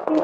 I'm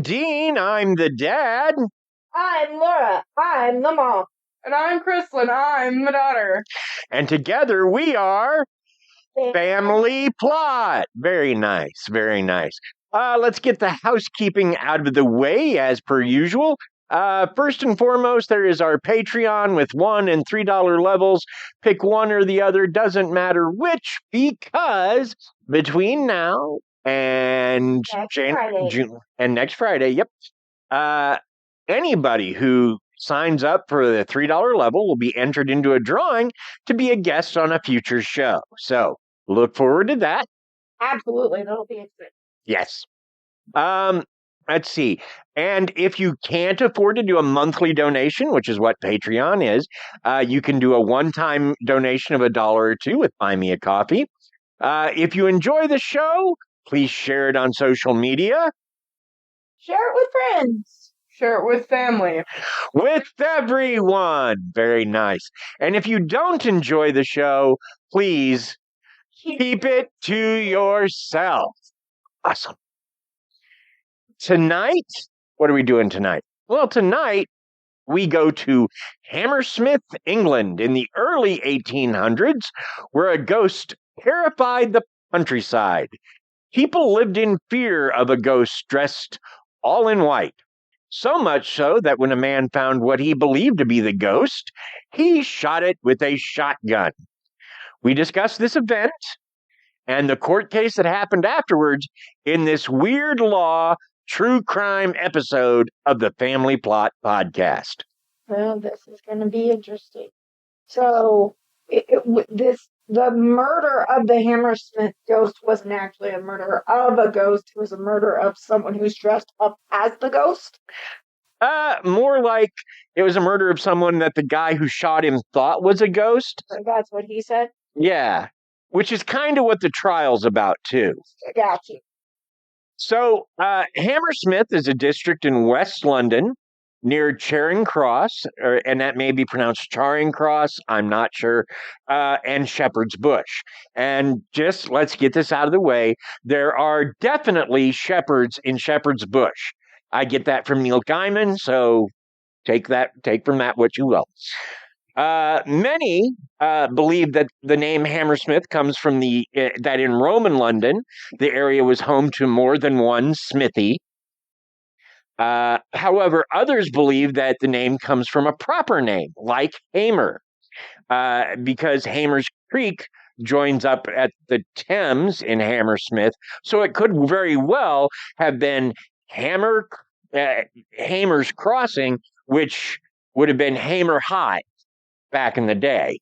Dean, I'm the dad. I'm Laura, I'm the mom. And I'm Krysta, and I'm the daughter. And together we are Family Plot. Very nice, very nice. Let's get the housekeeping out of the way as per usual. First and foremost, there is our Patreon with $1 and $3 levels. Pick one or the other, doesn't matter which, because between now and June and next Friday, yep. Anybody who signs up for the $3 level will be entered into a drawing to be a guest on a future show. So look forward to that. Absolutely, that'll be interesting. Yes. Let's see. And if you can't afford to do a monthly donation, which is what Patreon is, you can do a one-time donation of $1 or $2 with Buy Me a Coffee. If you enjoy the show, please share it on social media. Share it with friends. Share it with family. With everyone. Very nice. And if you don't enjoy the show, please keep it to yourself. Awesome. Tonight, what are we doing tonight? Well, tonight we go to Hammersmith, England in the early 1800s, where a ghost terrified the countryside. People lived in fear of a ghost dressed all in white. So much so that when a man found what he believed to be the ghost, he shot it with a shotgun. We discussed this event and the court case that happened afterwards in this Weird Law true crime episode of the Family Plot podcast. Well, this is going to be interesting. So, the murder of the Hammersmith ghost wasn't actually a murder of a ghost. It was a murder of someone who's dressed up as the ghost. More like it was a murder of someone that the guy who shot him thought was a ghost. That's what he said? Yeah, which is kind of what the trial's about, too. I got you. So, Hammersmith is a district in West London near Charing Cross, and that may be pronounced Charing Cross, I'm not sure, and Shepherd's Bush. And just let's get this out of the way. There are definitely shepherds in Shepherd's Bush. I get that from Neil Gaiman, so take from that what you will. Many believe that the name Hammersmith comes from that in Roman London, the area was home to more than one smithy. However, others believe that the name comes from a proper name, like Hamer, because Hamer's Creek joins up at the Thames in Hammersmith, so it could very well have been Hamer's Crossing, which would have been Hamer High back in the day.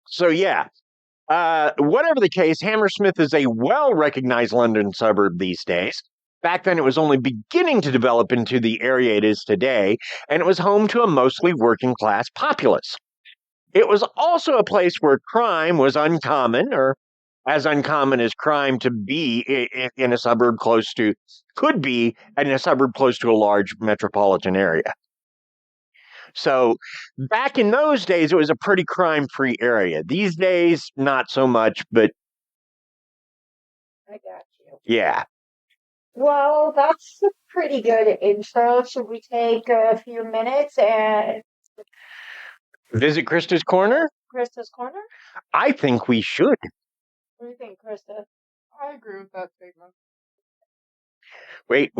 So yeah, whatever the case, Hammersmith is a well-recognized London suburb these days. Back then, it was only beginning to develop into the area it is today, and it was home to a mostly working-class populace. It was also a place where crime was uncommon, or as uncommon as crime to be in a suburb could be in a suburb close to a large metropolitan area. So back in those days, it was a pretty crime-free area. These days, not so much, but I got you. Yeah. Well, that's a pretty good intro. Should we take a few minutes and Visit Krysta's Corner? Krista's Corner? I think we should. What do you think, Krysta? I agree with that statement. Wait.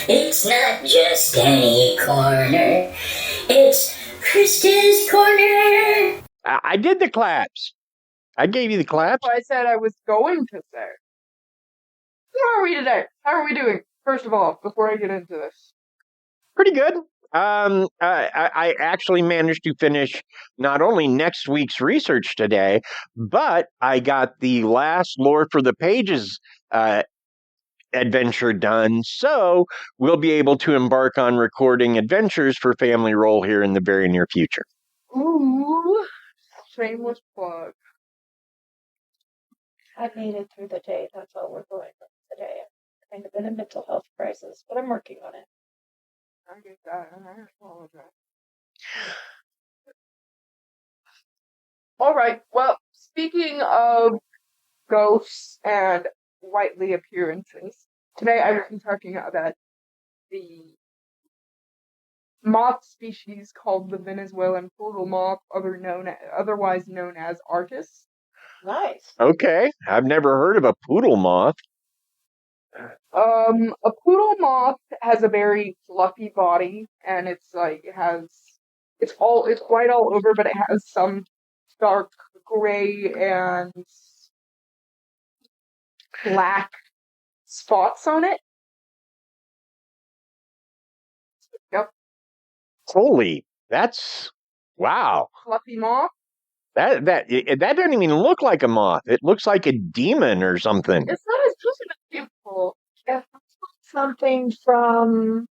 It's not just any corner, it's Krysta's Corner. I did the claps. I gave you the claps. What I said I was going to say. How are we today? How are we doing? First of all, before I get into this. Pretty good. I actually managed to finish not only next week's research today, but I got the last Lore for the Pages adventure done. So we'll be able to embark on recording adventures for Family Roll here in the very near future. Ooh, shameless plug. I made it through the day. That's all we're going through today. I'm kind of in a mental health crisis, but I'm working on it. I get that, and I apologize. Alright, well, speaking of ghosts and whitely appearances, today I will be talking about the moth species called the Venezuelan poodle moth, otherwise known as artis. Nice. Okay. I've never heard of a poodle moth. A poodle moth has a very fluffy body, and it's white all over, but it has some dark gray and black spots on it. Yep, Holy, that's wow. fluffy moth. That doesn't even look like a moth. It looks like a demon or something. It's not as beautiful. Yeah, something from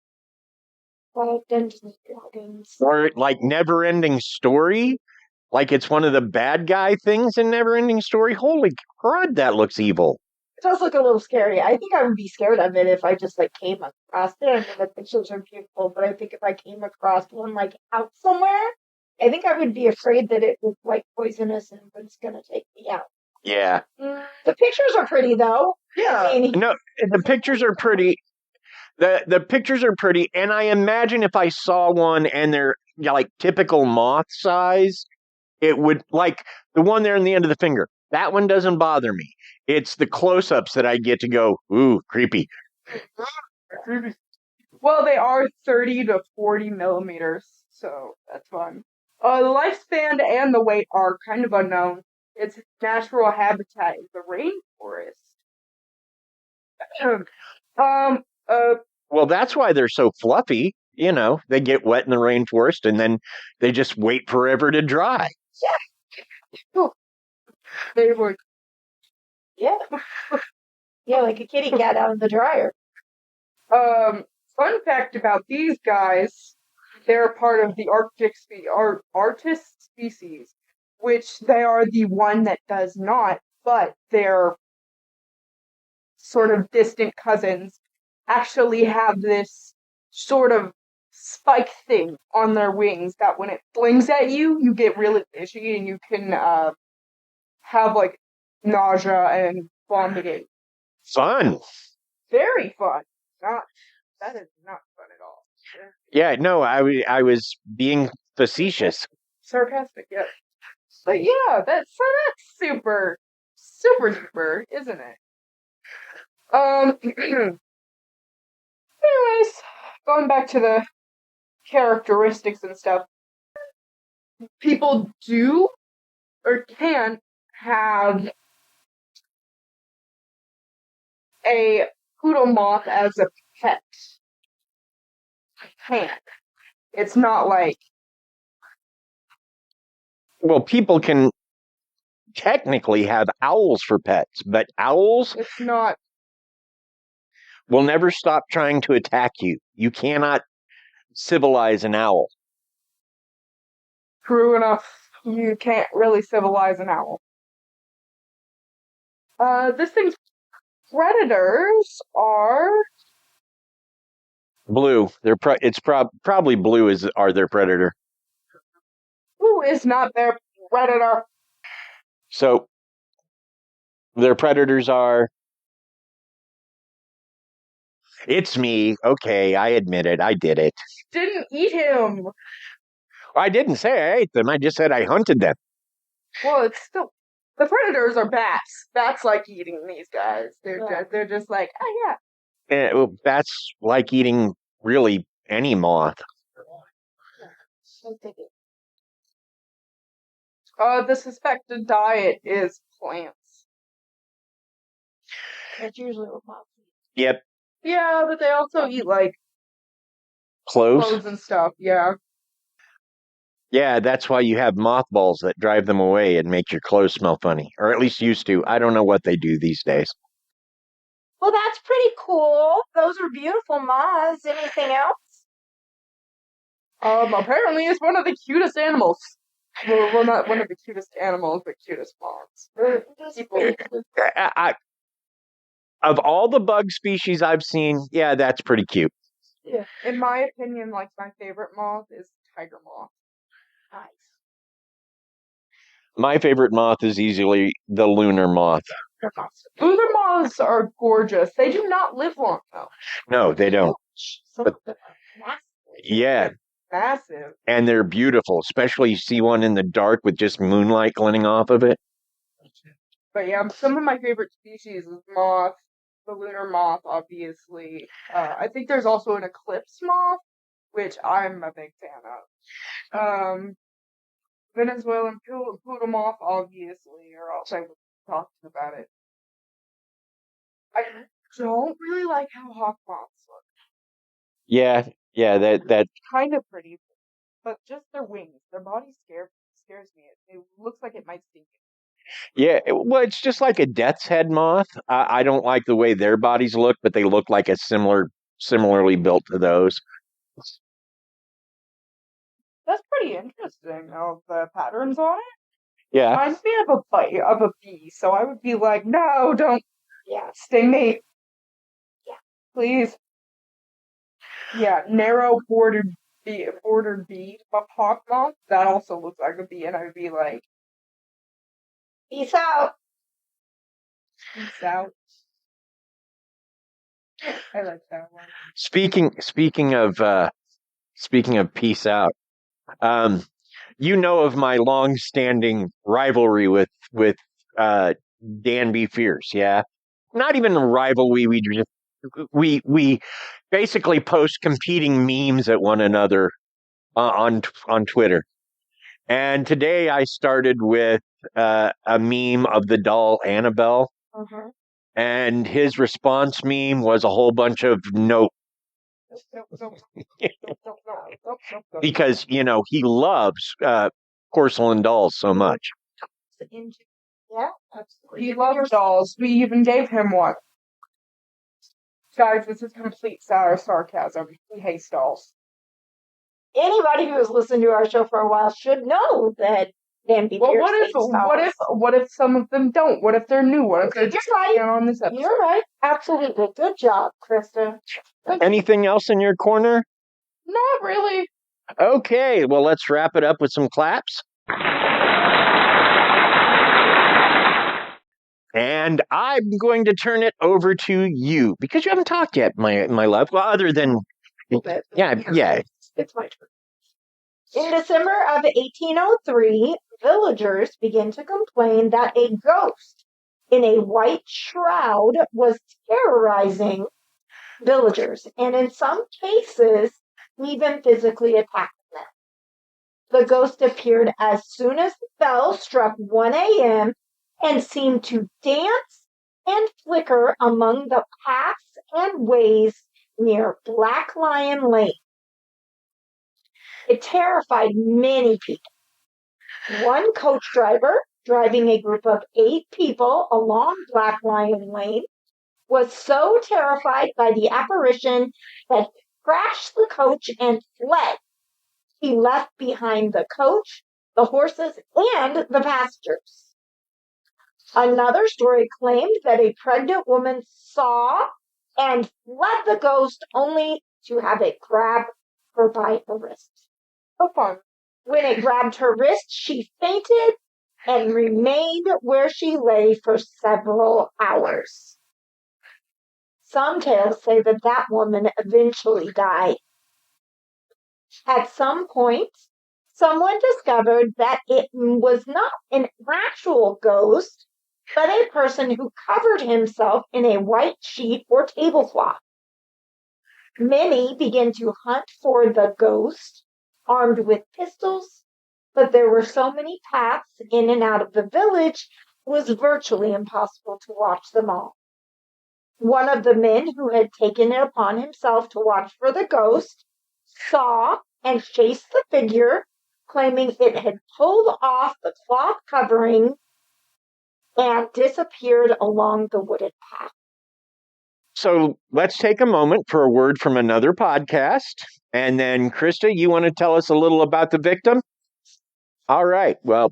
Dungeons and Dragons. Or like Never Ending Story. Like it's one of the bad guy things in Never Ending Story. Holy crud, that looks evil. It does look a little scary. I think I would be scared of it if I just came across it. I mean, the pictures are beautiful, but I think if I came across one out somewhere, I think I would be afraid that it was poisonous and was gonna take me out. Yeah. The pictures are pretty though. Yeah. I mean, No, the pictures are pretty. The pictures are pretty, and I imagine if I saw one and they're typical moth size, it would the one there in the end of the finger. That one doesn't bother me. It's the close-ups that I get to go, ooh, creepy. Well, they are 30 to 40 millimeters, so that's fun. The lifespan and the weight are kind of unknown. Its natural habitat is the rainforest. Well, that's why they're so fluffy. They get wet in the rainforest and then they just wait forever to dry. They were, yeah. Yeah, like a kitty cat out in the dryer. fun fact about these guys, they're part of the Arctis species, which they are the one that does not, but their sort of distant cousins actually have this sort of spike thing on their wings that when it flings at you, you get really itchy and you can have nausea and vomiting. Fun. Very fun. That is not fun at all. Yeah, no, I was being facetious. Sarcastic, yes. But yeah, that's super, super duper, isn't it? Anyways, going back to the characteristics and stuff, people do or can have a poodle moth as a pet. Can. It's not Well, people can technically have owls for pets, but owls it's not will never stop trying to attack you. You cannot civilize an owl. true enough. You can't really civilize an owl. This thing's predators are Blue. It's probably blue are their predator. who is not their predator? So their predators are. It's me. Okay, I admit it. I did it. Didn't eat him. I didn't say I ate them. I just said I hunted them. Well, it's still the predators are bats. Bats like eating these guys. They're just oh yeah. Well, that's like eating really any moth. The suspected diet is plants. That's usually what moths eat. Yep. Yeah, but they also eat, like, Cloves? clothes and stuff, yeah. Yeah, that's why you have mothballs that drive them away and make your clothes smell funny. Or at least used to. I don't know what they do these days. Well, that's pretty cool. Those are beautiful moths. Anything else? Apparently it's one of the cutest animals. Well, not one of the cutest animals, but cutest moths. People, Of all the bug species I've seen, yeah, that's pretty cute. Yeah. in my opinion, like, my favorite moth is tiger moth. Nice. My favorite moth is easily the lunar moth. Lunar moths are gorgeous. They do not live long, though. No, they don't. Some But- of them are massive. Yeah, Massive. and they're beautiful, especially you see one in the dark with just moonlight glinting off of it. But yeah, some of my favorite species is moth, the lunar moth, obviously. I think there's also an eclipse moth, which I'm a big fan of. Venezuelan poodle moth, obviously, or else I would be talking about it. I don't really like how hawk moths look. Yeah, that Kind of pretty, but just their wings, their body scares me. It looks like it might sting you. yeah. Well, it's just like a death's head moth. I don't like the way their bodies look, but they look like a similarly built to those. That's pretty interesting, though, the patterns on it. Yeah, Reminds me of a bee, so I would be like, no, don't Yeah. sting me. Yeah. Please. Yeah, narrow bordered bead hawk moth. That also looks like a bee, and I would be like, Peace out. peace out. I like that one. speaking of peace out. You know of my long-standing rivalry with Danby Fierce, yeah? Not even a rivalry, we basically post competing memes at one another on Twitter. And today I started with a meme of the doll Annabelle, Uh-huh. and his response meme was a whole bunch of nope, Nope. because he loves porcelain dolls so much. Yeah, absolutely. He loves dolls. We even gave him one. Guys, this is complete sour sarcasm. He hates dolls. Anybody who has listened to our show for a while should know that Danby Well, Fierce hates dolls. what if some of them don't? What if they're new? What if they're just You're right. on this episode? You're right. Absolutely. Good job, Krysta. Anything else in your corner? Not really. Okay, well, let's wrap it up with some claps. And I'm going to turn it over to you because you haven't talked yet, my love. Well, other than yeah. It's my turn. In December of 1803, villagers began to complain that a ghost in a white shroud was terrorizing villagers, and in some cases, even physically attacking them. The ghost appeared as soon as the bell struck 1 a.m. and seemed to dance and flicker among the paths and ways near Black Lion Lane. It terrified many people. One coach driver, driving a group of 8 people along Black Lion Lane, was so terrified by the apparition that he crashed the coach and fled. He left behind the coach, the horses, and the passengers. Another story claimed that a pregnant woman saw and fled the ghost only to have it grab her by the wrist. So fun. When it grabbed her wrist, she fainted and remained where she lay for several hours. Some tales say that woman eventually died. At some point, someone discovered that it was not an actual ghost, but a person who covered himself in a white sheet or tablecloth. Many began to hunt for the ghost, armed with pistols, but there were so many paths in and out of the village, it was virtually impossible to watch them all. One of the men who had taken it upon himself to watch for the ghost saw and chased the figure, claiming it had pulled off the cloth covering and disappeared along the wooded path. So let's take a moment for a word from another podcast. And then, Krysta, you want to tell us a little about the victim? All right. Well,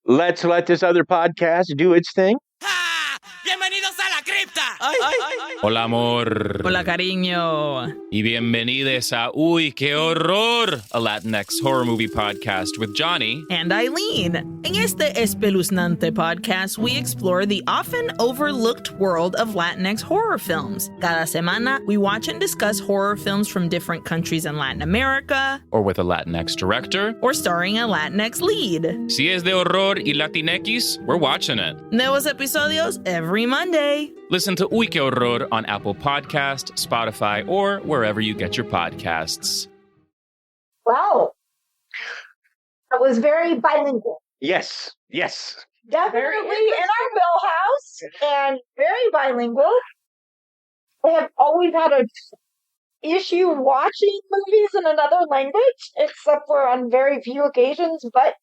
let's let this other podcast do its thing. ¡Bienvenidos a la cripta! Hola, amor. Hola, cariño. Y bienvenidos a Uy, qué horror, a Latinx horror movie podcast with Johnny And Eileen. En este espeluznante podcast, we explore the often overlooked world of Latinx horror films. Cada semana, we watch and discuss horror films from different countries in Latin America, or with a Latinx director. or starring a Latinx lead. Si es de horror y Latinx, we're watching it. Nuevos episodios every Monday. Listen to Uy, qué horror on Apple Podcast, Spotify, or wherever you get your podcasts. Wow. That was very bilingual. Yes. Definitely in our wheelhouse and very bilingual. I have always had an issue watching movies in another language, except for on very few occasions, but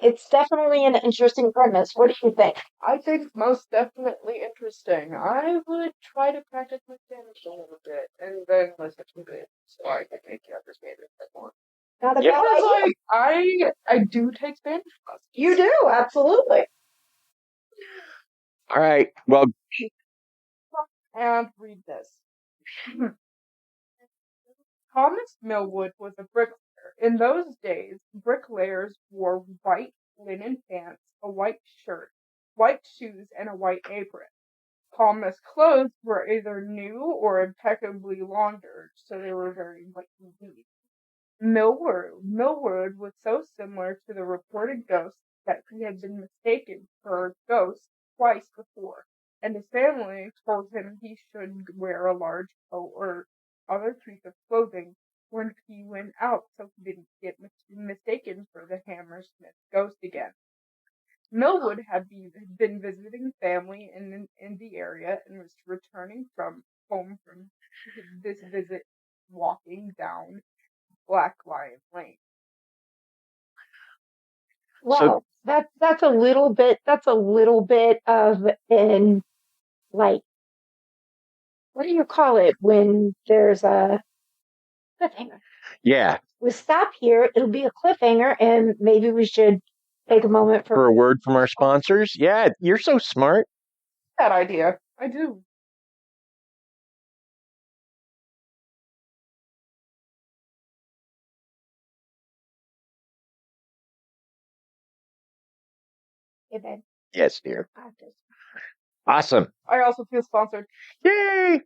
it's definitely an interesting premise. What do you think? I think most definitely interesting. I would try to practice my Spanish a little bit and then listen to it so I can make you understand it a bit more. Not a Yeah. bad Because, idea. I do take Spanish classes. You do, absolutely. All right. Well, And read this. Thomas Millwood was a bricklayer. In those days, bricklayers wore white linen pants, a white shirt, white shoes, and a white apron. Thomas' clothes were either new or impeccably laundered, so they were very white indeed. Millwood was so similar to the reported ghost that he had been mistaken for a ghost twice before, and his family told him he should wear a large coat or other piece of clothing when he went out so he didn't get mistaken for the Hammersmith ghost again. Millwood had been visiting family in the area and was returning home from this visit walking down Black Lion Lane. Wow, that's a little bit of an, like, what do you call it when there's a cliffhanger? yeah. We stop here, it'll be a cliffhanger, and maybe we should take a moment For a word from our sponsors. Yeah, you're so smart. That idea. I do. event. Yes, dear. Awesome. I also feel sponsored. Yay!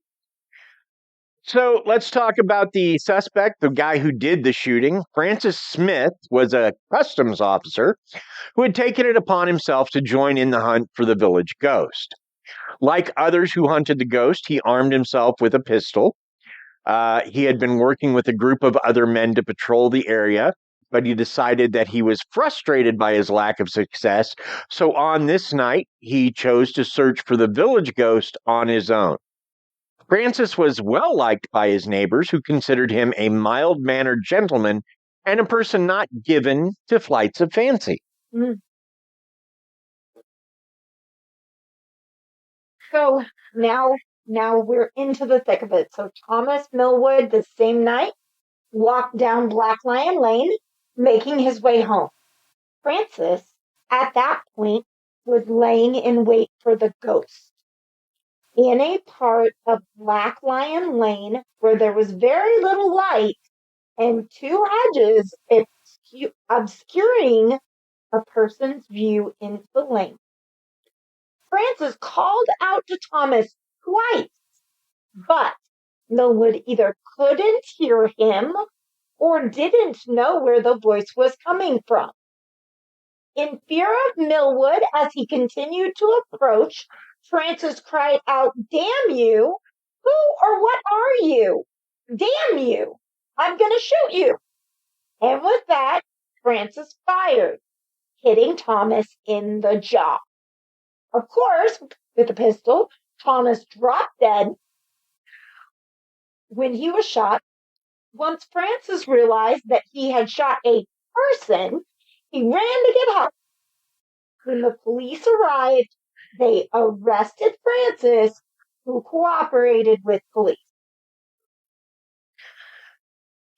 So let's talk about the suspect, the guy who did the shooting. Francis Smith was a customs officer who had taken it upon himself to join in the hunt for the village ghost. Like others who hunted the ghost, he armed himself with a pistol. He had been working with a group of other men to patrol the area, but he decided that he was frustrated by his lack of success. So on this night, he chose to search for the village ghost on his own. Francis was well liked by his neighbors, who considered him a mild-mannered gentleman and a person not given to flights of fancy. So now we're into the thick of it. So Thomas Millwood, the same night, walked down Black Lion Lane, making his way home. Francis, at that point, was laying in wait for the ghost. In a part of Black Lion Lane where there was very little light and two hedges obscuring a person's view into the lane. Francis called out to Thomas twice, but Millwood either couldn't hear him or didn't know where the voice was coming from. In fear of Millwood, as he continued to approach, Francis cried out, "Damn you! Who or what are you? Damn you! I'm going to shoot you!" And with that, Francis fired, hitting Thomas in the jaw. Of course, with a pistol, Thomas dropped dead when he was shot. Once Francis realized that he had shot a person, he ran to get help. When the police arrived, they arrested Francis, who cooperated with police.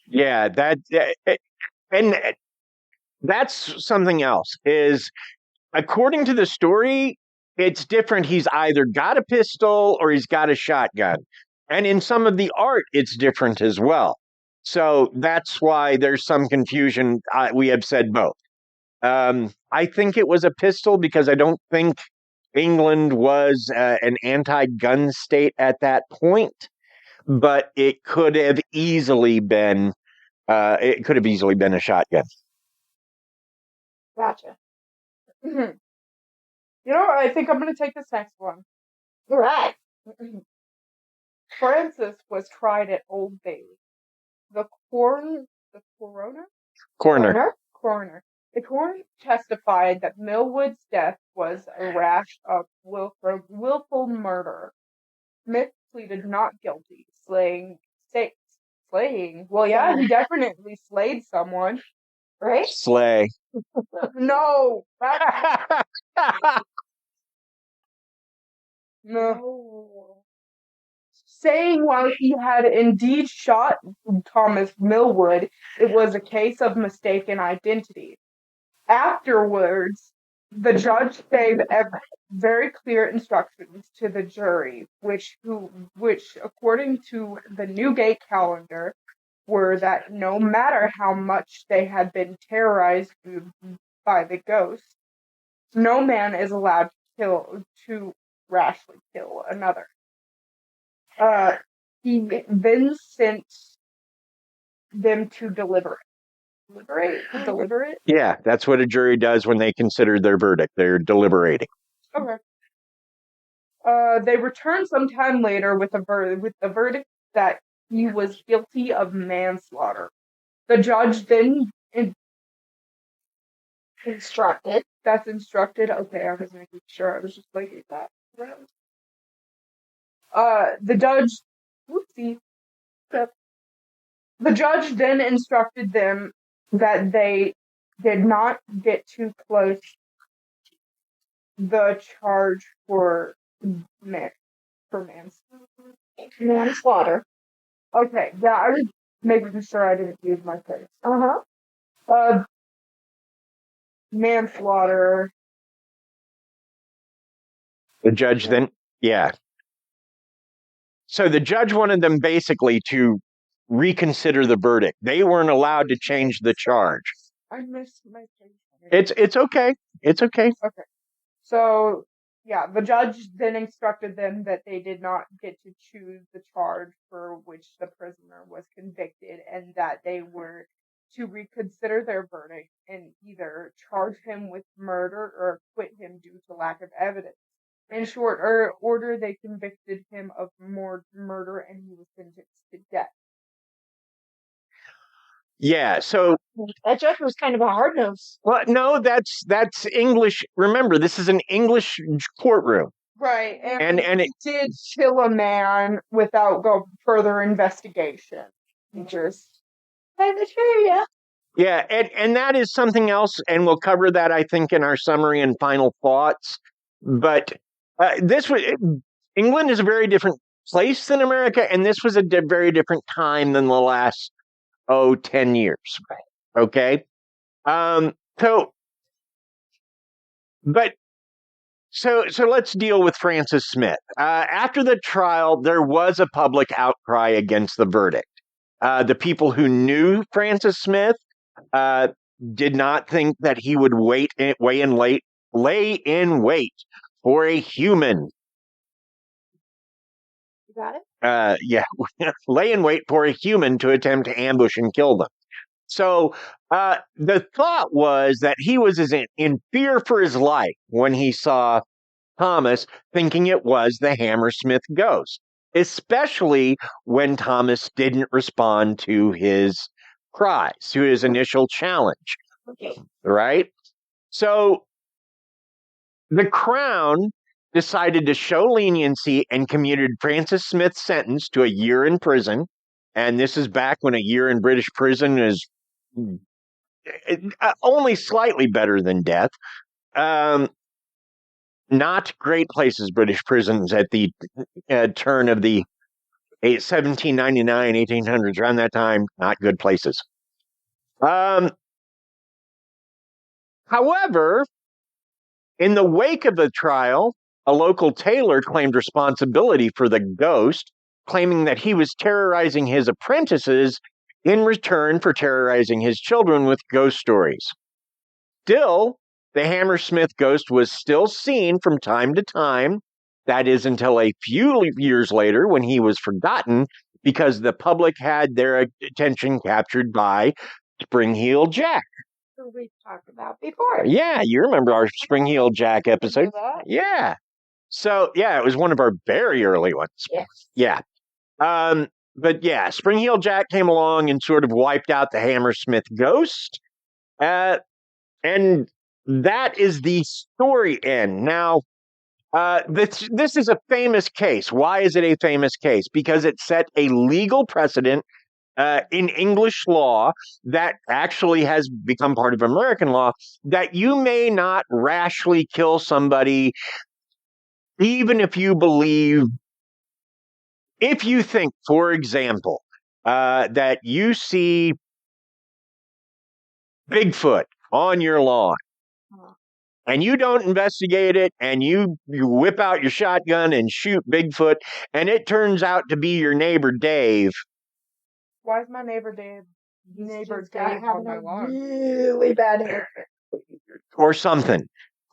Yeah, and that's something else. Is according to the story, it's different. He's either got a pistol or he's got a shotgun, and in some of the art, it's different as well. So that's why there's some confusion. We have said both. I think it was a pistol because I don't think England was an anti-gun state at that point, but it could have easily been. It could have easily been a shotgun. Gotcha. You know, I think I'm going to take this next one. Right. Francis was tried at Old Bailey. The coroner. The coroner testified that Millwood's death was a rash of willful murder. Smith pleaded not guilty, slaying. Well, yeah, he definitely slayed someone, right? Slay. No. No. Saying while he had indeed shot Thomas Millwood, it was a case of mistaken identity. Afterwards, the judge gave very clear instructions to the jury, which, according to the Newgate calendar, were that no matter how much they had been terrorized by the ghost, no man is allowed to rashly kill another. He then sent them to deliberate. Deliberate? Yeah, that's what a jury does when they consider their verdict. They're deliberating. Okay. They returned sometime later with the verdict that he was guilty of manslaughter. The judge then Instructed. That's instructed. Okay, I was making sure. I was just looking at that. The judge. Whoopsie. The judge then instructed them that they did not get too close the charge for Manslaughter. Okay, yeah, I was making sure I didn't use my face. Manslaughter. The judge then, yeah. So the judge wanted them basically to reconsider the verdict. They weren't allowed to change the charge. I missed my face. It's okay. It's okay. Okay. So, yeah, the judge then instructed them that they did not get to choose the charge for which the prisoner was convicted, and that they were to reconsider their verdict and either charge him with murder or acquit him due to lack of evidence. In short order, they convicted him of murder, and he was sentenced to death. Yeah, so that judge was kind of a hard nose. Well, no, that's English. Remember, this is an English courtroom, right? And it did kill a man without further investigation. He just yeah, and that is something else, and we'll cover that, I think, in our summary and final thoughts. But England is a very different place than America, and this was a very different time than the last 10 years. Okay. So let's deal with Francis Smith. After the trial, there was a public outcry against the verdict. The people who knew Francis Smith did not think that he would lay in wait for a human. You got it? Yeah, lay in wait for a human to attempt to ambush and kill them. So the thought was that he was in fear for his life when he saw Thomas, thinking it was the Hammersmith ghost, especially when Thomas didn't respond to his cries, to his initial challenge. Okay. right? So the Crown decided to show leniency and commuted Francis Smith's sentence to a year in prison. And this is back when a year in British prison is only slightly better than death. Not great places, British prisons at the turn of the 1799, 1800s, around that time, not good places. However, in the wake of the trial, a local tailor claimed responsibility for the ghost, claiming that he was terrorizing his apprentices in return for terrorizing his children with ghost stories. Still, the Hammersmith ghost was still seen from time to time. That is until a few years later when he was forgotten because the public had their attention captured by Spring-Heeled Jack. Who we talked about before. Yeah, you remember our Spring-Heeled Jack episode? Yeah. So, yeah, it was one of our very early ones. Yes. Yeah. But yeah, Spring-Heeled Jack came along and sort of wiped out the Hammersmith ghost. And that is the story end. Now, this is a famous case. Why is it a famous case? Because it set a legal precedent in English law that actually has become part of American law, that you may not rashly kill somebody, even if you believe, if you think, for example, that you see Bigfoot on your lawn, and you don't investigate it, and you whip out your shotgun and shoot Bigfoot, and it turns out to be your neighbor Dave. Why is my neighbor Dave on my lawn? Really bad hair. Or something.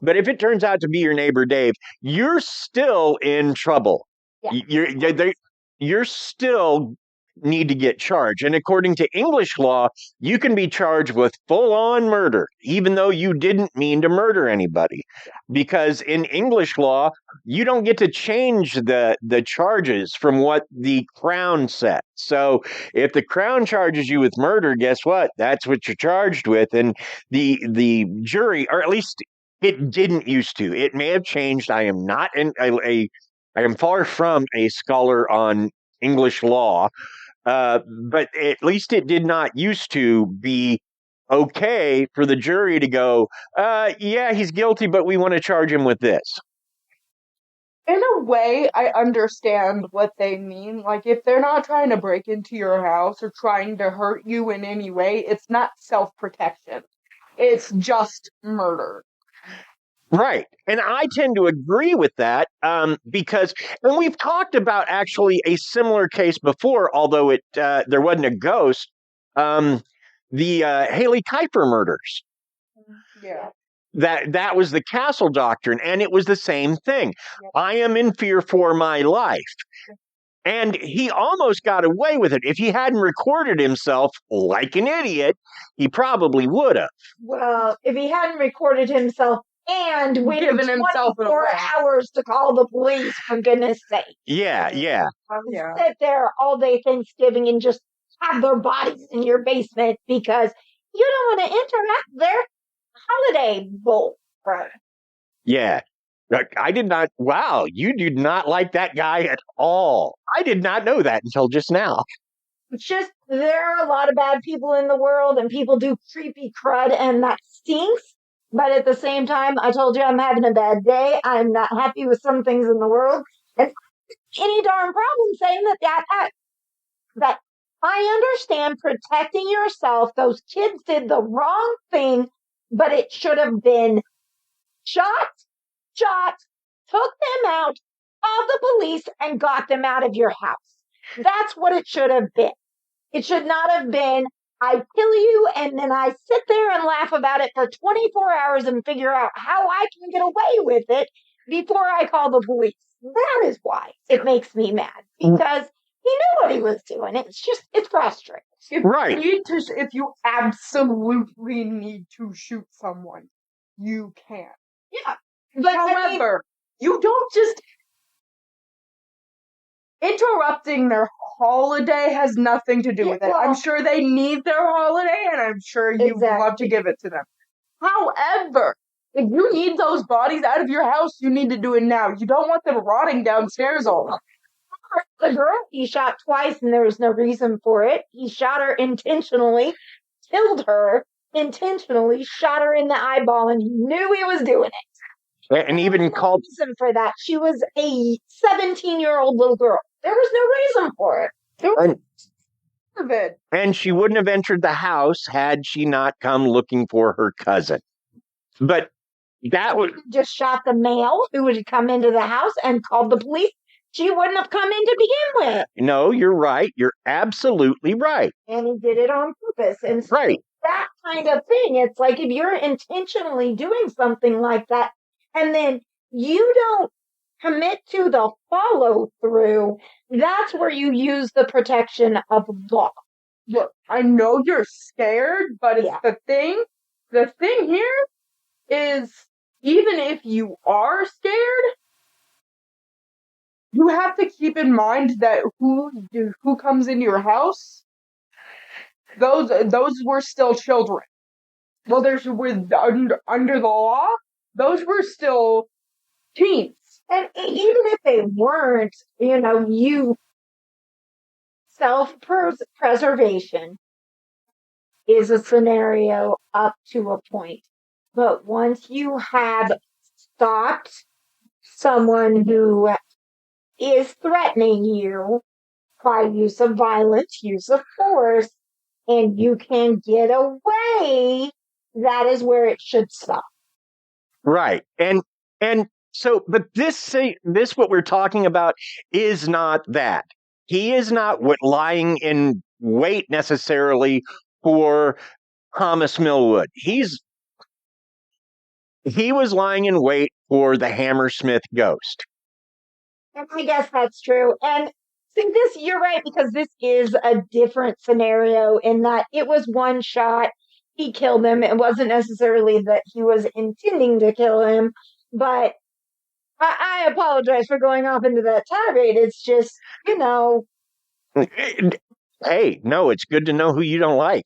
But if it turns out to be your neighbor Dave, you're still in trouble. Yeah. You're still need to get charged. And according to English law, you can be charged with full-on murder, even though you didn't mean to murder anybody. Because in English law, you don't get to change the charges from what the Crown set. So if the Crown charges you with murder, guess what? That's what you're charged with. And the jury, or at least it didn't used to. It may have changed. I am not I am far from a scholar on English law. But at least it did not used to be okay for the jury to go, yeah, he's guilty, but we want to charge him with this. In a way, I understand what they mean. Like, if they're not trying to break into your house or trying to hurt you in any way, it's not self-protection. It's just murder. Right. And I tend to agree with that because, and we've talked about actually a similar case before, although there wasn't a ghost, the Haley Kuyper murders. Yeah. That was the castle doctrine, and it was the same thing. Yep. I am in fear for my life. And he almost got away with it. If he hadn't recorded himself like an idiot, he probably would have. Well, if he hadn't recorded himself and waited 24 hours to call the police, for goodness sake. Yeah. Sit there all day Thanksgiving and just have their bodies in your basement because you don't want to interrupt their holiday bowl. Right. Yeah. I did not. Wow, you do not like that guy at all. I did not know that until just now. It's just there are a lot of bad people in the world, and people do creepy crud, and that stinks. But at the same time, I told you I'm having a bad day. I'm not happy with some things in the world. And any darn problem saying that I understand protecting yourself. Those kids did the wrong thing, but it should have been shot, took them out of the police, and got them out of your house. That's what it should have been. It should not have been, I kill you, and then I sit there and laugh about it for 24 hours and figure out how I can get away with it before I call the police. That is why it makes me mad, because he knew what he was doing. It's frustrating. If you absolutely need to shoot someone, you can. Yeah. But however, you don't just interrupting their holiday has nothing to do with it. Well- I'm sure they need their holiday, and I'm sure you would love to Exactly. give it to them. However, if you need those bodies out of your house, you need to do it now. You don't want them rotting downstairs all night. The girl he shot twice and there was no reason for it. He shot her intentionally, killed her intentionally, shot her in the eyeball, and he knew he was doing it. And even No called. reason for that. She was a 17-year-old little girl. There was no reason for it. And she wouldn't have entered the house had she not come looking for her cousin. But that was. Just shot the male who would come into the house and called the police. She wouldn't have come in to begin with. No, you're right. You're absolutely right. And he did it on purpose. And so Right. that kind of thing, it's like if you're intentionally doing something like that, and then you don't commit to the follow through, that's where you use the protection of law. Look, I know you're scared, but it's Yeah. the thing. The thing here is, even if you are scared, you have to keep in mind that who comes into your house, those were still children. Well, under the law, those were still teens. And even if they weren't, you self-preservation is a scenario up to a point. But once you have stopped someone who is threatening you by use of violence, use of force, and you can get away, that is where it should stop. Right. And so, but this what we're talking about is not that. He is not lying in wait necessarily for Thomas Millwood. He was lying in wait for the Hammersmith ghost. And I guess that's true. And see, you're right, because this is a different scenario in that it was one shot. He killed him. It wasn't necessarily that he was intending to kill him, but I apologize for going off into that tirade. It's just, Hey, no, it's good to know who you don't like.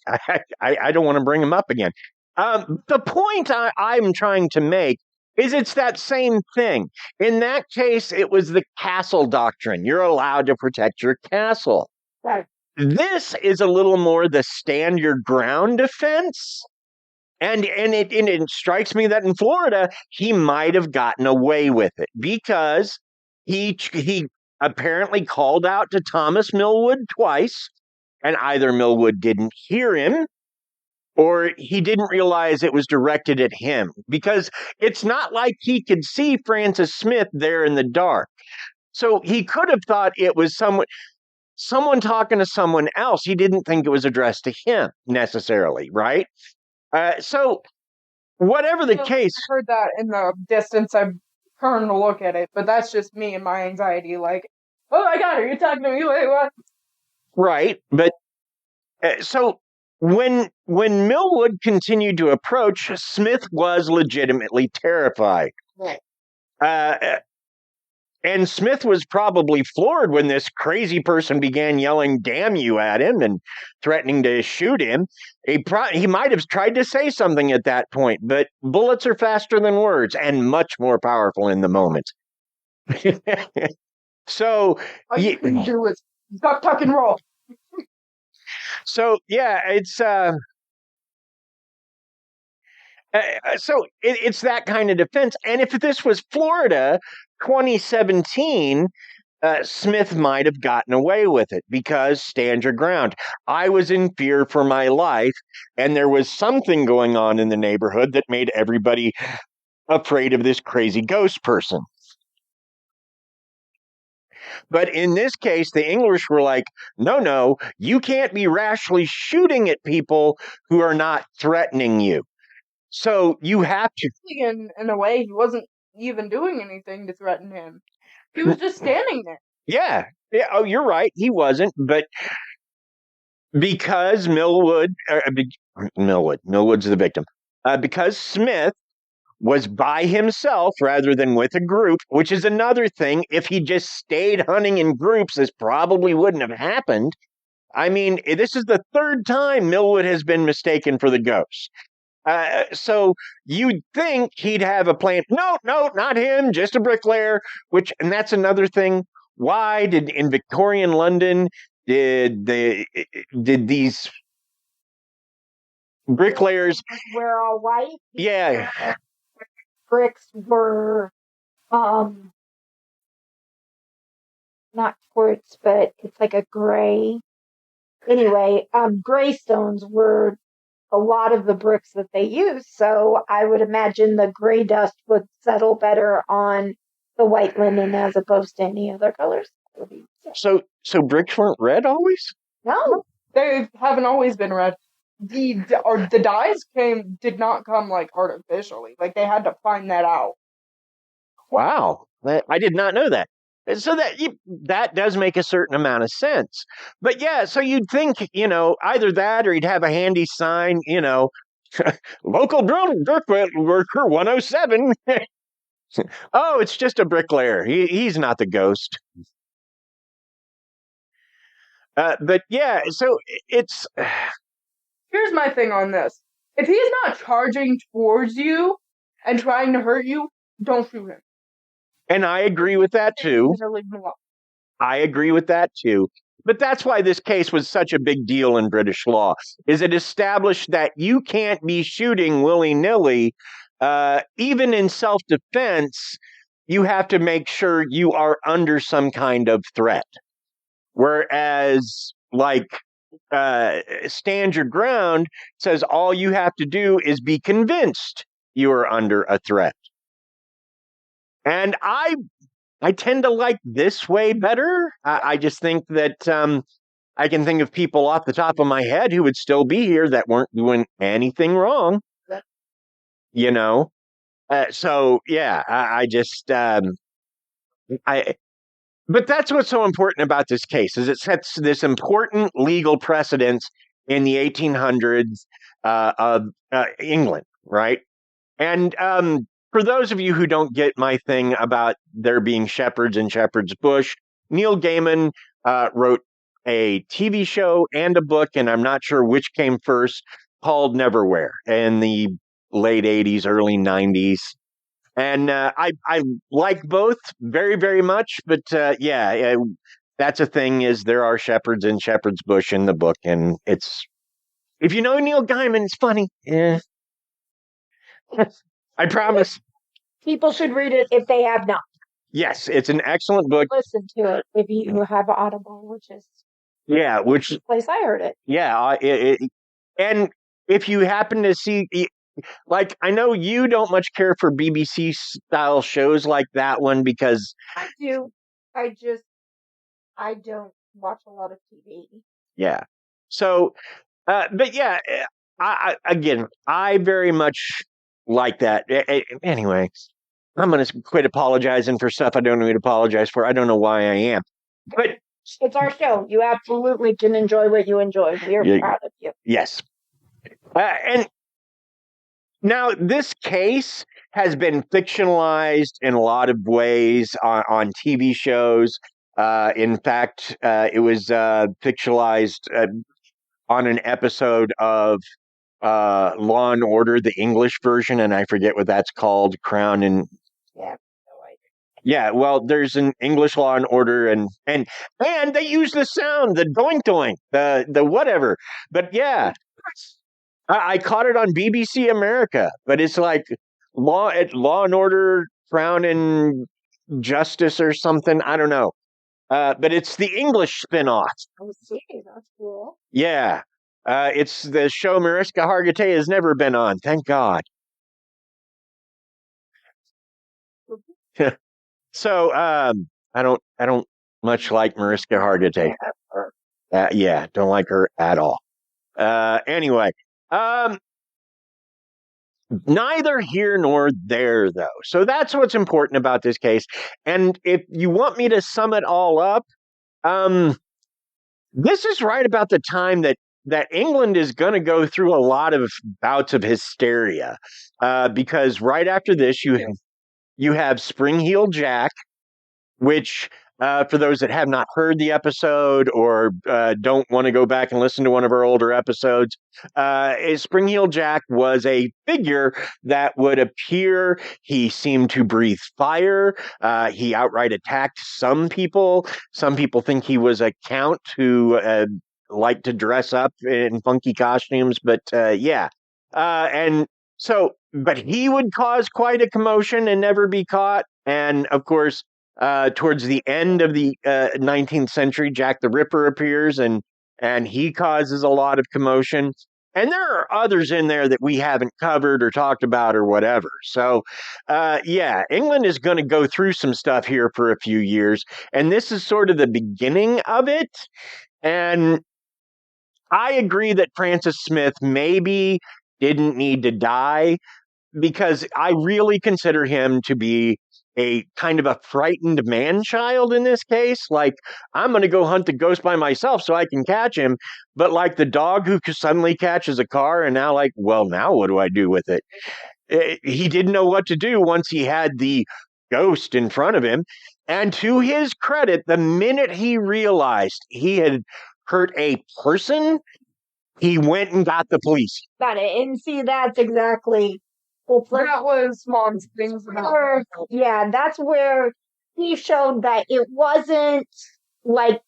I don't want to bring him up again. The point I'm trying to make is it's that same thing. In that case, it was the castle doctrine. You're allowed to protect your castle. Right. This is a little more the stand your ground defense. And it strikes me that in Florida, he might have gotten away with it because he apparently called out to Thomas Millwood twice, and either Millwood didn't hear him or he didn't realize it was directed at him, because it's not like he could see Francis Smith there in the dark. So he could have thought it was someone talking to someone else. He didn't think it was addressed to him necessarily, right? So whatever the case. I heard that in the distance. I turned to look at it, but that's just me and my anxiety. Like, oh my God, are you talking to me? Wait, what? Right, but so when Millwood continued to approach, Smith was legitimately terrified. Right. And Smith was probably floored when this crazy person began yelling, "Damn you," at him and threatening to shoot him. He might have tried to say something at that point, but bullets are faster than words and much more powerful in the moment. So All you can do is duck, tuck, and roll. So yeah, it's so it's that kind of defense. And if this was Florida, 2017, Smith might have gotten away with it because stand your ground. I was in fear for my life, and there was something going on in the neighborhood that made everybody afraid of this crazy ghost person. But in this case, the English were like, no, you can't be rashly shooting at people who are not threatening you. So you have to. In a way, he wasn't even doing anything to threaten him. He was just standing there. Yeah. Oh, you're right. He wasn't. But because Millwood's the victim. Because Smith was by himself rather than with a group, which is another thing. If he just stayed hunting in groups, this probably wouldn't have happened. I mean, this is the third time Millwood has been mistaken for the ghost. So you'd think he'd have a plan. No, not him, just a bricklayer, and that's another thing. Why did in Victorian London did these bricklayers we're all white? Yeah. Bricks were not quartz, but it's like a gray. Anyway, gray stones were a lot of the bricks that they used. So I would imagine the gray dust would settle better on the white linen as opposed to any other colors. So bricks weren't red always? No. They haven't always been red. The dyes did not come like artificially. Like they had to find that out. Wow. I did not know that. So that does make a certain amount of sense. But yeah, so you'd think, either that or he'd have a handy sign, local brick worker 107. Oh, it's just a bricklayer. He's not the ghost. But yeah, so it's... Here's my thing on this. If he's not charging towards you and trying to hurt you, don't shoot him. And I agree with that too. I agree with that too. But that's why this case was such a big deal in British law, is it established that you can't be shooting willy-nilly. Even in self-defense, you have to make sure you are under some kind of threat. Whereas, stand your ground says all you have to do is be convinced you are under a threat. And I tend to like this way better. I just think that I can think of people off the top of my head who would still be here that weren't doing anything wrong. So yeah, I just but that's what's so important about this case, is it sets this important legal precedence in the 1800s of England, right? And for those of you who don't get my thing about there being shepherds in Shepherd's Bush, Neil Gaiman wrote a TV show and a book, and I'm not sure which came first, called Neverwhere in the late 80s, early 90s. And I like both very, very much. But that's a thing, is there are shepherds in Shepherd's Bush in the book. And if you know Neil Gaiman, it's funny. Yeah. I promise. People should read it if they have not. Yes, it's an excellent book. Listen to it if you have Audible, which is the place I heard it. Yeah, and if you happen to see, I know you don't much care for BBC style shows like that one, because I do. I don't watch a lot of TV. Yeah. So, but yeah, I very much like that. Anyway, I'm going to quit apologizing for stuff I don't need to apologize for. I don't know why I am. But it's our show. You absolutely can enjoy what you enjoy. We are proud of you. Yes. And now this case has been fictionalized in a lot of ways on TV shows. In fact, it was fictionalized on an episode of Law and Order, the English version, and I forget what that's called. Crown and yeah. Well, there's an English Law and Order, and they use the sound, the doink doink, the whatever. But yeah, I caught it on BBC America, but it's like Law and Order, Crown and Justice or something. I don't know. But it's the English spin-off. Oh, see, that's cool. Yeah. It's the show Mariska Hargitay has never been on. Thank God. So, I don't much like Mariska Hargitay. Yeah, don't like her at all. Anyway, neither here nor there, though. So that's what's important about this case. And if you want me to sum it all up, this is right about the time that that England is going to go through a lot of bouts of hysteria, because right after this, you have Spring-Heeled Jack, which, for those that have not heard the episode or don't want to go back and listen to one of our older episodes, Spring-Heeled Jack was a figure that would appear. He seemed to breathe fire. He outright attacked some people. Some people think he was a count who liked to dress up in funky costumes. But yeah. And so, but he would cause quite a commotion and never be caught. And of course, towards the end of the 19th century, Jack the Ripper appears, and he causes a lot of commotion. And there are others in there that we haven't covered or talked about or whatever. So, yeah, England is going to go through some stuff here for a few years, and this is sort of the beginning of it. And I agree that Francis Smith maybe didn't need to die, because I really consider him to be a kind of a frightened man-child in this case. Like, I'm going to go hunt the ghost by myself so I can catch him. But like the dog who suddenly catches a car and now like, well, now what do I do with it? He didn't know what to do once he had the ghost in front of him. And to his credit, the minute he realized he had hurt a person, he went and got the police. Got it. And see, that's exactly... That was Mom's things about. Yeah, that's where he showed that it wasn't like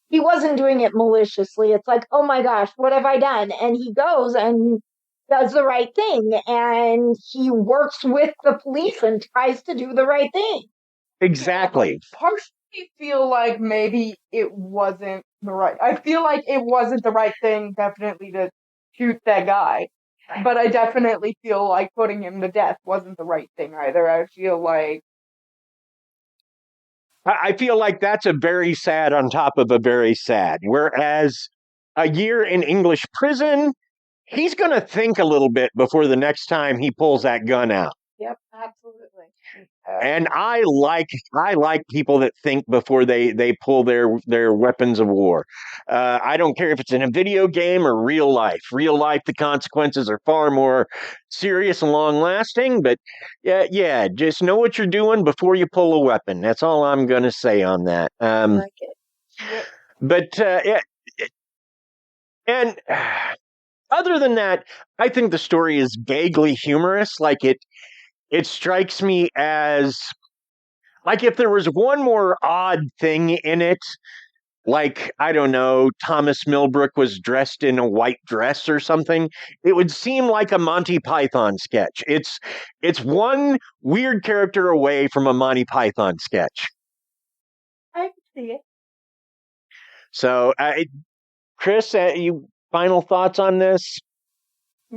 he wasn't doing it maliciously. It's like, oh my gosh, what have I done? And he goes and does the right thing, and he works with the police and tries to do the right thing. Exactly. Partially feel like maybe it wasn't the right. I feel like it wasn't the right thing, definitely, to shoot that guy. But I definitely feel like putting him to death wasn't the right thing either. I feel like that's a very sad on top of a very sad. Whereas a year in English prison, he's going to think a little bit before the next time he pulls that gun out. Yep, absolutely. And I like people that think before they pull their weapons of war. I don't care if it's in a video game or real life. Real life, the consequences are far more serious and long lasting. But yeah, just know what you're doing before you pull a weapon. That's all I'm going to say on that. I like it. Yep. But yeah, and other than that, I think the story is vaguely humorous. Like it strikes me as, like, if there was one more odd thing in it, like, I don't know, Thomas Millwood was dressed in a white dress or something, it would seem like a Monty Python sketch. It's one weird character away from a Monty Python sketch. I can see it. So, Chris, you final thoughts on this?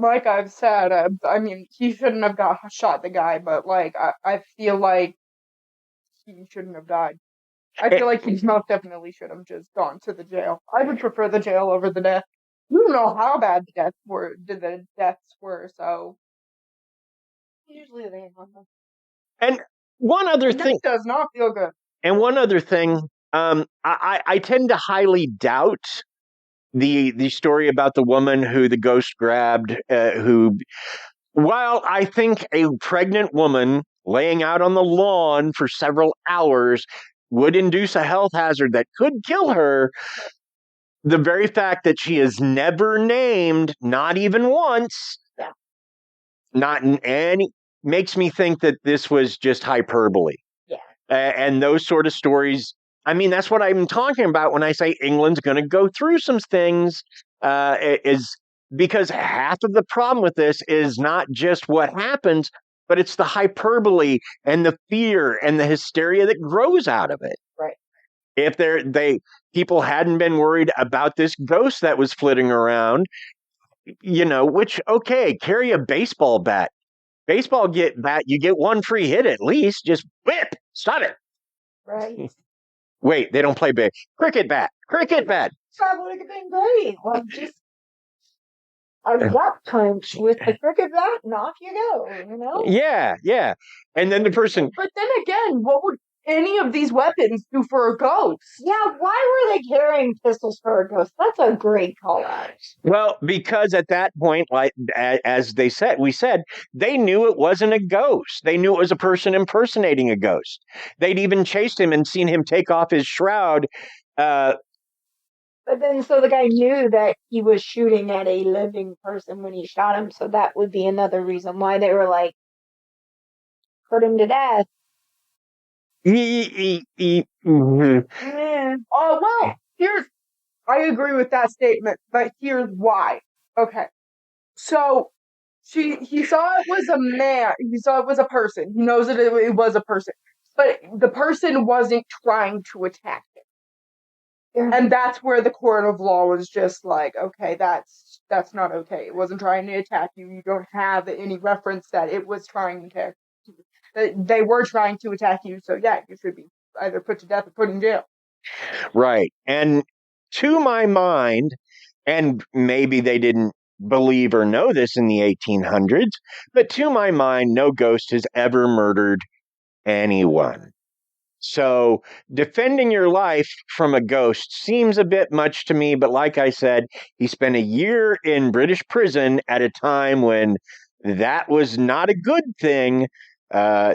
like I've said, I mean, he shouldn't have shot the guy, but like, I feel like he shouldn't have died. I feel like he most definitely should have just gone to the jail. I would prefer the jail over the death. You don't know how bad the deaths were, so usually they have them. And one other thing does not feel good. And one other thing, I tend to highly doubt the story about the woman who the ghost grabbed, while I think a pregnant woman laying out on the lawn for several hours would induce a health hazard that could kill her, the very fact that she is never named, not even once, not in any, makes me think that this was just hyperbole. Yeah. And those sort of stories, I mean, that's what I'm talking about when I say England's going to go through some things, is because half of the problem with this is not just what happens, but it's the hyperbole and the fear and the hysteria that grows out of it. Right. If people hadn't been worried about this ghost that was flitting around, which, okay, carry a baseball bat. Baseball bat, you get one free hit at least. Just whip, stop it. Right. Wait, they don't play big. Cricket bat. That would have been great. Well, just a gut punch with the cricket bat, and off you go. Yeah. And then the person. But then again, any of these weapons do for a ghost? Yeah, why were they carrying pistols for a ghost? That's a great call out. Well, because at that point, like as we said, they knew it wasn't a ghost. They knew it was a person impersonating a ghost. They'd even chased him and seen him take off his shroud. But then, so the guy knew that he was shooting at a living person when he shot him, so that would be another reason why they were like, put him to death. Mhm. Oh, well, I agree with that statement, but here's why. Okay. So, he saw it was a man. He saw it was a person. He knows that it was a person. But the person wasn't trying to attack him. Yeah. And that's where the court of law was just like, okay, that's not okay. It wasn't trying to attack you. You don't have any reference that it was trying to attack you. They were trying to attack you, so yeah, you should be either put to death or put in jail. Right. And to my mind, and maybe they didn't believe or know this in the 1800s, but to my mind, no ghost has ever murdered anyone. So defending your life from a ghost seems a bit much to me, but like I said, he spent a year in British prison at a time when that was not a good thing.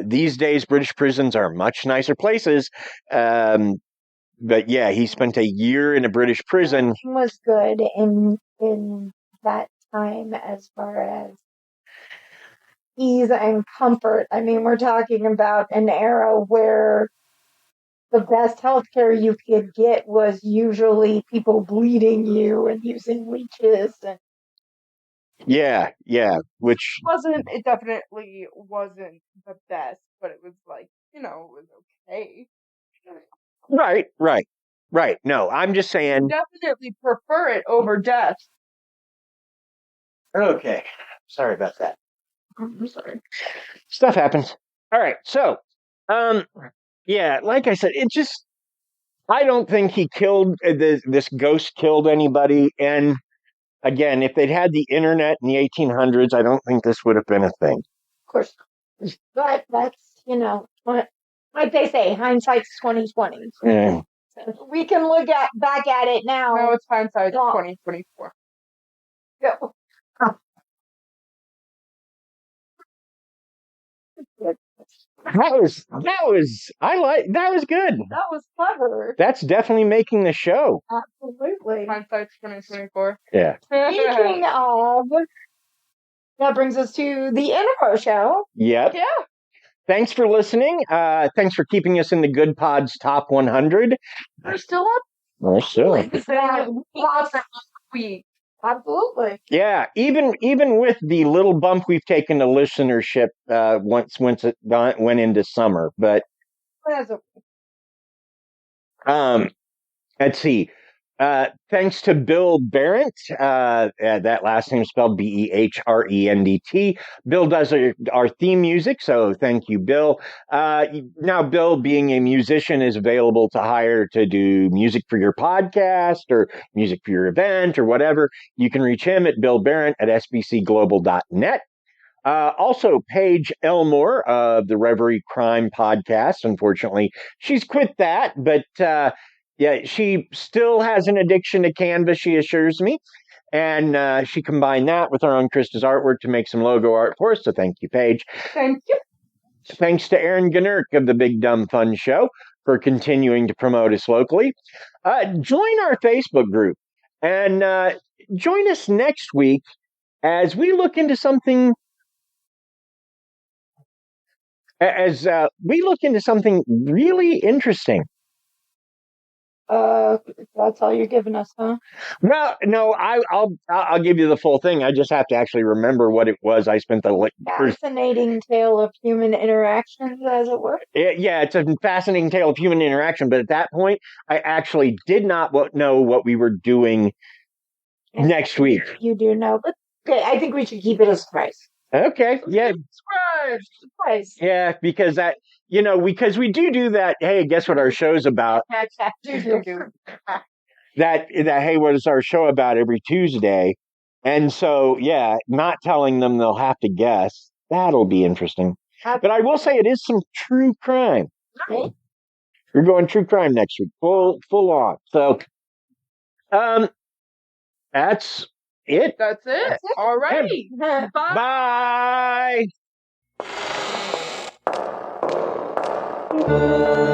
These days, British prisons are much nicer places. But yeah, he spent a year in a British prison. Everything was good in that time as far as ease and comfort. I mean, we're talking about an era where the best healthcare you could get was usually people bleeding you and using leeches. And Yeah, which It definitely wasn't the best, but it was like, it was okay. right. No, I'm just saying. Definitely prefer it over death. Okay, sorry about that. I'm sorry. Stuff happens. All right, so, yeah, like I said, I don't think he killed this ghost killed anybody. And again, if they'd had the internet in the 1800s, I don't think this would have been a thing. of course, but that's, like they say, hindsight's 20/20. Yeah. So we can look back at it now. No, it's hindsight No. 2024. Yeah. That was good. That was clever. That's definitely making the show. Absolutely. Hindsight 2024. Yeah. Speaking of, that brings us to the end of our show. Yep. Yeah. Thanks for listening. Thanks for keeping us in the Good Pod's top 100. We're still up. We're still. Lots of week. Absolutely. Yeah, even with the little bump we've taken to listenership once it went into summer, but let's see. Thanks to Bill Berendt, that last name is spelled Behrendt. Bill does our theme music, so thank you, Bill. Now, Bill, being a musician, is available to hire to do music for your podcast or music for your event or whatever. You can reach him at billberendt@sbcglobal.net. Also, Paige Elmore of the Reverie Crime podcast. Unfortunately, she's quit that, but yeah, she still has an addiction to Canva, she assures me. And she combined that with our own Krysta's artwork to make some logo art for us. So thank you, Paige. Thank you. Thanks to Aaron Gnerk of the Big Dumb Fun Show for continuing to promote us locally. Join our Facebook group and join us next week as we look into something. As we look into something really interesting. That's all you're giving us, huh? Well, no, I'll give you the full thing. I just have to actually remember what it was. I spent the fascinating tale of human interactions, as it were. Yeah, it's a fascinating tale of human interaction. But at that point, I actually did not know what we were doing next week. You do know, but okay, I think we should keep it a surprise. Okay, yeah. Surprise. Yeah, because because we do that. Hey, guess what our show's about? That hey, what is our show about every Tuesday? And so, yeah, not telling them they'll have to guess. That'll be interesting. But I will say it is some true crime. Okay. We're going true crime next week, full on. So, that's it. That's it. All righty. Bye. Bye.